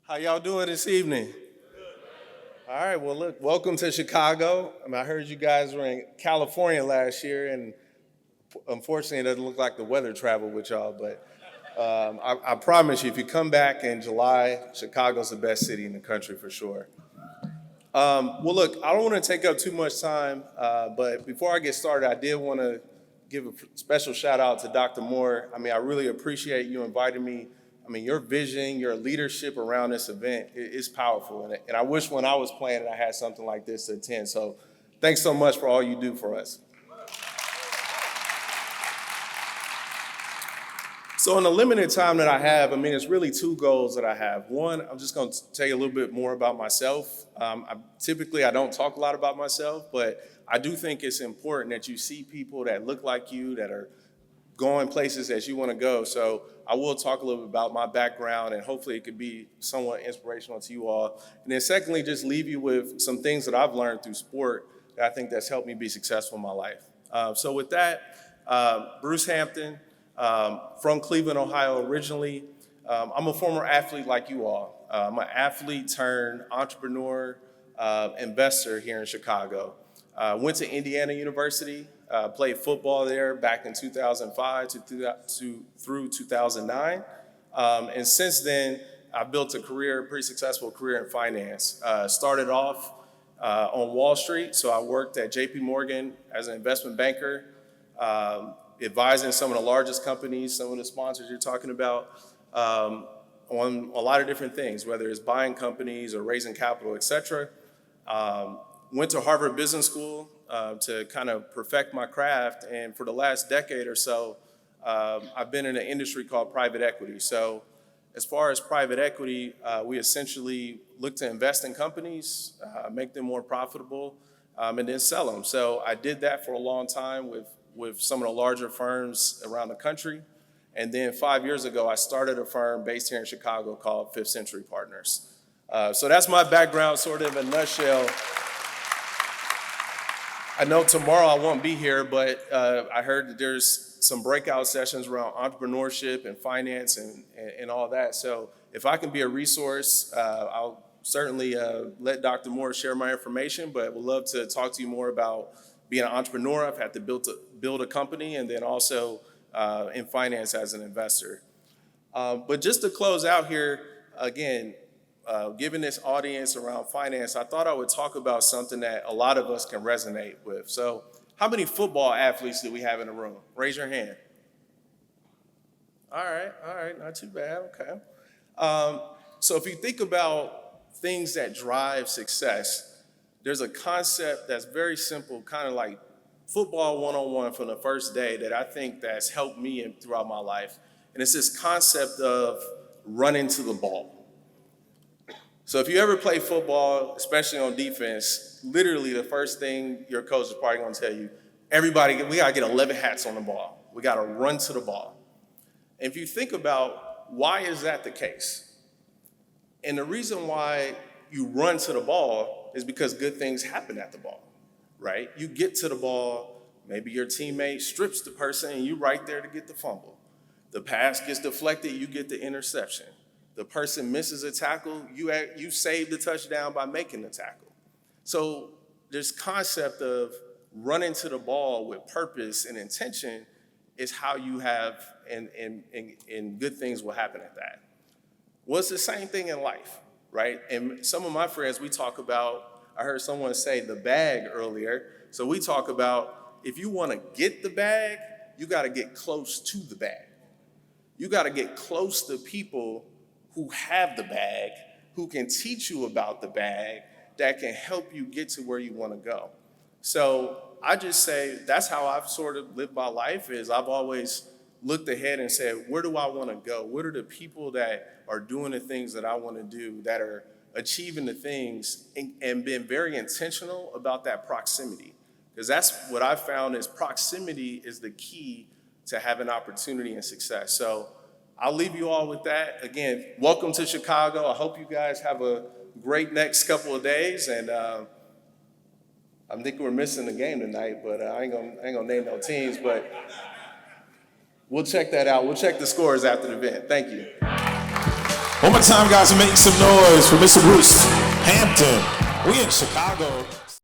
How y'all doing this evening? All right, well, look, welcome to Chicago. I heard you guys were in California last year, and unfortunately, it doesn't look like the weather traveled with y'all, but I promise you, if you come back in July, Chicago's the best city in the country for sure. Well, look, I don't want to take up too much time, but before I get started, I did want to give a special shout out to Dr. Moore. I really appreciate you inviting me. Your vision, your leadership around this event is powerful, and I wish when I was playing I had something like this to attend. So, thanks so much for all you do for us. So in the limited time that I have, it's really two goals that I have. One, I'm just going to tell you a little bit more about myself. I don't talk a lot about myself, but I do think it's important that you see people that look like you, that are going places that you want to go. So I will talk a little bit about my background, and hopefully it could be somewhat inspirational to you all. And then secondly, just leave you with some things that I've learned through sport that I think that's helped me be successful in my life. So with that, Bruce Hampton, from Cleveland, Ohio originally. I'm a former athlete like you all. I'm an athlete turned entrepreneur, investor here in Chicago. Went to Indiana University, played football there back in 2005 through 2009. And since then, I've built a pretty successful career in finance. Started off on Wall Street, so I worked at JP Morgan as an investment banker, advising some of the largest companies, some of the sponsors you're talking about, on a lot of different things, whether it's buying companies or raising capital, et cetera. Went to Harvard Business School to kind of perfect my craft, and for the last decade or so, I've been in an industry called private equity. So as far as private equity, we essentially look to invest in companies, make them more profitable, and then sell them. So I did that for a long time with some of the larger firms around the country. And then 5 years ago, I started a firm based here in Chicago called Fifth Century Partners. So that's my background sort of in a nutshell. I know tomorrow I won't be here, but I heard that there's some breakout sessions around entrepreneurship and finance and all that. So if I can be a resource, I'll certainly let Dr. Moore share my information, but would love to talk to you more about being an entrepreneur. I've had to build a company, and then also in finance as an investor. But just to close out here, again, given this audience around finance, I thought I would talk about something that a lot of us can resonate with. So how many football athletes do we have in the room? Raise your hand. All right, not too bad, okay. So if you think about things that drive success, there's a concept that's very simple, kind of like football 101 from the first day, that I think that's helped me throughout my life. And it's this concept of running to the ball. So if you ever play football, especially on defense, literally the first thing your coach is probably going to tell you, we got to get 11 hats on the ball. We got to run to the ball. And if you think about why is that the case? And the reason why you run to the ball is because good things happen at the ball, right? You get to the ball, maybe your teammate strips the person and you right there to get the fumble. The pass gets deflected, you get the interception. The person misses a tackle, you save the touchdown by making the tackle. So this concept of running to the ball with purpose and intention is how you have, and good things will happen at that. Well, it's the same thing in life, right? And some of my friends, we talk about, I heard someone say the bag earlier. So we talk about if you want to get the bag, you got to get close to the bag. You got to get close to people who have the bag, who can teach you about the bag, that can help you get to where you want to go. So I just say that's how I've sort of lived my life. Is I've always looked ahead and said, where do I want to go? What are the people that are doing the things that I want to do, that are achieving the things, and been very intentional about that proximity? Because that's what I found is proximity is the key to having opportunity and success. So I'll leave you all with that. Again, welcome to Chicago. I hope you guys have a great next couple of days. And I think we're missing the game tonight, but I ain't gonna name no teams. But we'll check that out. We'll check the scores after the event. Thank you. One more time, guys, make some noise for Mr. Bruce Hampton. We in Chicago.